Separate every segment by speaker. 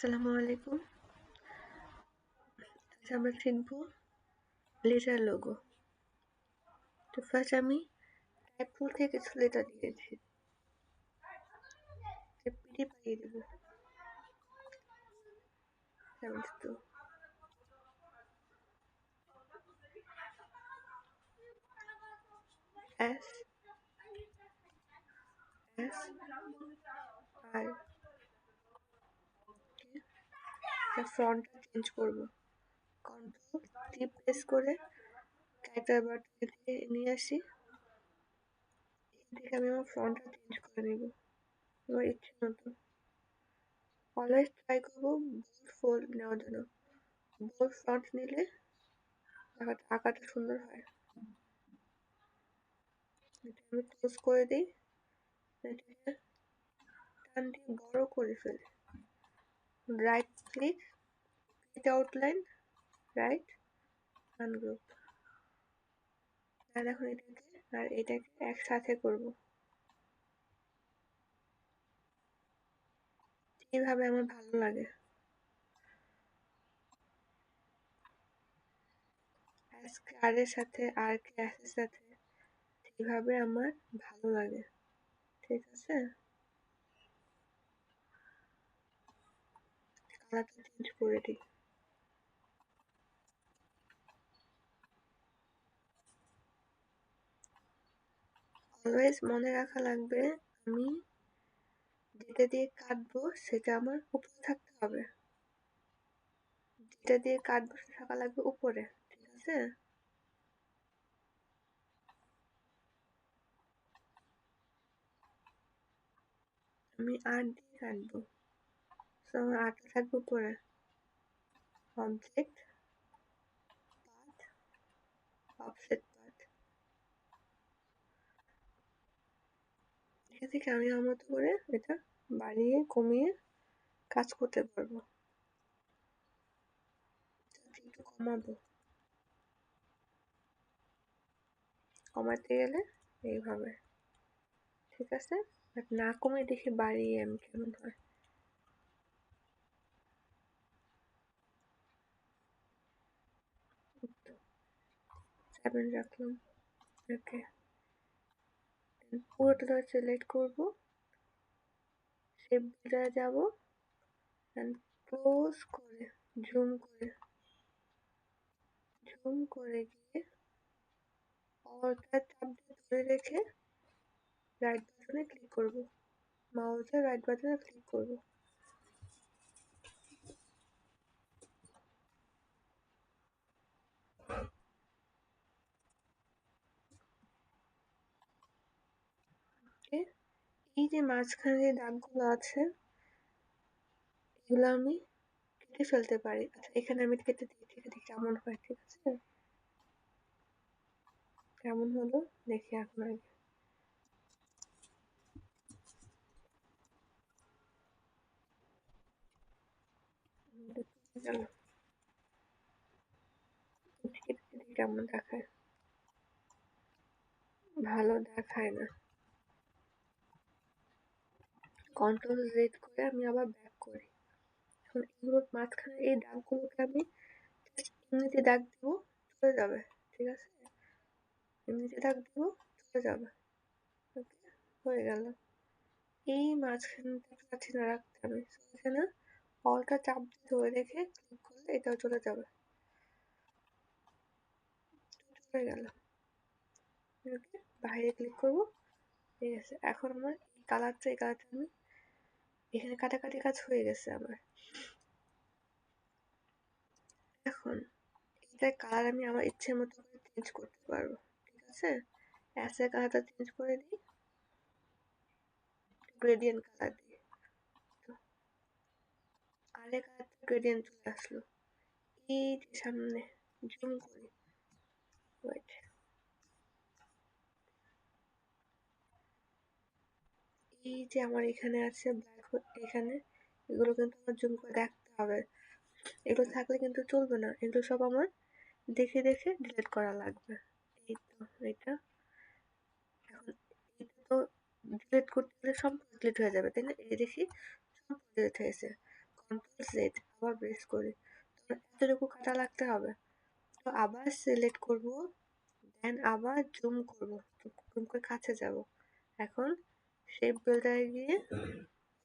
Speaker 1: আসসালামু আলাইকুম। আজ আমরা শিখব লেটার লোগো। তো ফার্স্ট আমি টাইপ টুল থেকে কিছু লেটার দিয়েছি, পিডি পাঠিয়ে দেবো 72 এস এস আর ফন্টটা চেঞ্জ করব। কন্ট্রোল টি প্রেস করে ক্যারেক্টার বাটন নিয়ে আসি। এখান থেকে আমি আমার ফন্টটা চেঞ্জ করে নেব আমার ইচ্ছে মতো। অলওয়েজ ট্রাই করবো বোল্ড ফোল্ড নেওয়ার জন্য। বোল্ড ফন্ট নিলে আঁকাটা সুন্দর হয়। এটা আমি ক্লোজ করে দিই, এটাকে টান দিয়ে বড় করে ফেলি। Right click, create outline, right ungroup. আর এখন এটাকে একসাথে করব। এইভাবে আমার ভালো লাগে। আর এর সাথে আর ক্লাসের সাথে এইভাবে আমার ভালো লাগে। ঠিক আছে, কালারটা চেঞ্জ করে দিই। অলওয়েজ মনে রাখা লাগবে আমি যেটা দিয়ে কাটবো সেটা আমার উপরে থাকতে হবে। যেটা দিয়ে কাটবো সেটা থাকা লাগবে উপরে। ঠিক আছে, আমি আর দিয়ে কাটবো, তো আমার আটটা থাকবে উপরে। Object path, offset path. এখান থেকে আমি আমার মতো করে এটা বাড়িয়ে কমিয়ে কাজ করতে পারবো। একটু কমাবো, কমাতে গেলে এইভাবে। ঠিক আছে, না কমে দেখি বাড়িয়ে আমি কেমন হয়। সেভেন রাখলাম। ওকে, পুরোটা সিলেক্ট করবো, শেপ বিল্ডারে যাবো, ক্লোজ করে জুম করে গিয়ে অলটা চাপ দিয়ে ধরে রেখে রাইট বাটনে ক্লিক করব। মাউসের রাইট বাটনে ক্লিক করব। এই যে মাঝখানে যে দাগগুলো আছে এগুলো আমি কেটে ফেলতে পারি। আচ্ছা, এখানে আমি কেটে দিয়েছি, দেখি কেমন হয়। ঠিক আছে, কেমন হলো দেখি এখন আগে। গেল, কেমন দেখায়? ভালো দেখায় না। কন্ট্রোল জেড করে আমি আবার ব্যাক করি। এখন এগুলোর মাঝখানে এই দাগগুলোকে আমি এমনিতে দাগ দিব, চলে যাবে। ঠিক আছে, এমনিতে দাগ দিব, চলে যাবে। ওকে, হয়ে গেল। এই মাঝখানটা কাছে না রাখতে হবে, এখানে অলটা চাপ দিয়ে ধরে রেখে ক্লিক করলে এটাও চলে যাবে। চলে গেল। ওকে, বাইরে ক্লিক করব। ঠিক আছে, এখন আমার এই কালারটা আমি এখানে কাটাকাটি কাজ হয়ে গেছে আমার। এখন এটার কালার আমি আমার ইচ্ছে মতো করে চেঞ্জ করতে পারবো। ঠিক আছে, অ্যাসের কালারটা চেঞ্জ করে দিই গ্রেডিয়েন্ট কালার দিয়ে। আরে কালারটা গ্রেডিয়েন্ট চলে আসলো। এই যে সামনে জুম করি, ওয়েট, এই যে আমার এখানে আছে ব্ল্যাক হোল, এখানে এগুলো কিন্তু আমার জুম করে দেখতে হবে। এগুলো থাকলে কিন্তু চলবে না, এগুলো সব আমার দেখে দেখে ডিলিট করা লাগবে। এই তো এটা, এখন এটা তো ডিলিট করতে গেলে সব ডিলিট হয়ে যাবে, তাই না? এই দেখি সব ডিলিট হয়েছে। কন্ট্রোল জেড আবার প্রেস করি, তো এতটুকু কাটা লাগতে হবে। তো আবার সিলেক্ট করব, দেন আবার জুম করব, জুম করে কাছে যাব। এখন শেপ বিল্ডারে গিয়ে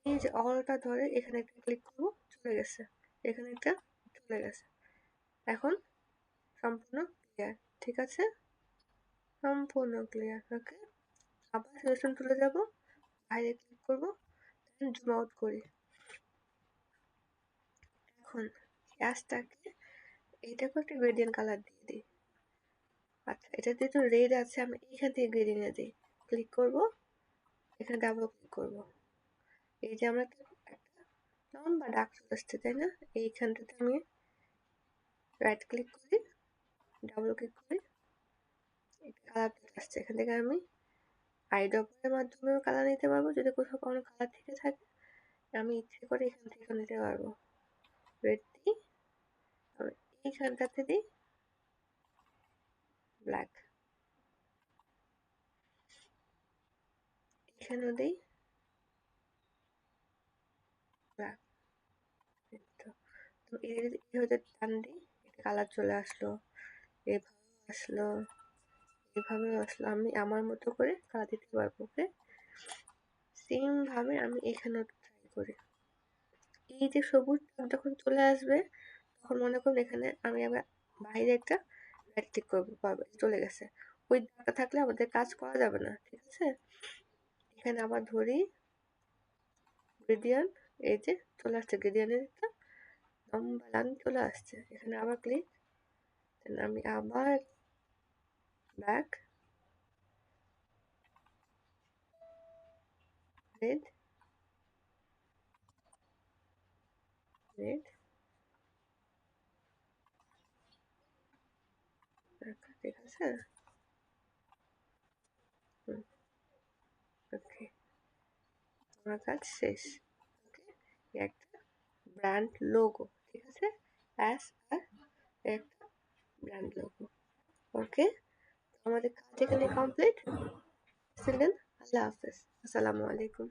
Speaker 1: এই যে অলটা ধরে এখানে একটা ক্লিক করব, চলে গেছে। এখানে একটা চলে গেছে। এখন সম্পূর্ণ ক্লিয়ার, ঠিক আছে? সম্পূর্ণ ক্লিয়ার। ওকে, আবার সিলেকশন তুলে যাব, বাইরে ক্লিক করব, দেন জুম আউট করি। এখন গ্যাসটাকে এইটাকে একটা গ্রেডিয়েন্ট কালার দিয়ে দিই। আচ্ছা, এটা যেহেতু রেড আছে, আমি এইখান থেকে গ্রেডিয়েন্টে দিই। ক্লিক করব, এখানে ডাবল ক্লিক করব। এই যে আমরা একটা লম্বা দাগ চলে আসছে, তাই না? এইখানটাতে আমি রাইট ক্লিক করি, ডাবল ক্লিক করি, একটা কালার চলে আসছে। এখান থেকে আমি আইড্রপের মাধ্যমে কালার নিতে পারবো, যদি কোথাও কোনো কালার থেকে থাকে আমি ইচ্ছে করে এখান থেকে নিতে পারবো। রেড দিই, আমি এইখানটাতে দিই ব্ল্যাক, এখানেও দিই ব্ল্যাক। তো এইভাবে টান দিই, একটা কালার চলে আসলো, এভাবে আসলো, এভাবে আসলো। আমি আমার মতো করে কালার দিতে পারবো। ওকে, সেম ভাবে আমি এখানেও ট্রাই করি। এই যে সবুজ যখন চলে আসবে, তখন মনে করুন এখানে আমি আবার বাইরে একটা রাইট ক্লিক করবো, পারবো, চলে গেছে। ওই দাগটা থাকলে আমাদের কাজ করা যাবে না, ঠিক আছে? এখানে আবার ধরি গ্রেডিয়েন্ট, এই যে চলে আসছে গ্রেডিয়েন্টের একটা লম্বা লাইন চলে আসছে। এখানে আবার ক্লিক, আমি আবার ব্ল্যাক, রেড, রেড, ঠিক আছে? ওকে, আমার কাজ শেষ। ওকে, একটা ব্র্যান্ড লোগো, ঠিক আছে? অ্যাস আর একটা ব্র্যান্ড লোগো। ওকে, আমাদের কাজ এখানে কমপ্লিট। আল্লাহ হাফেজ, আসসালামু আলাইকুম।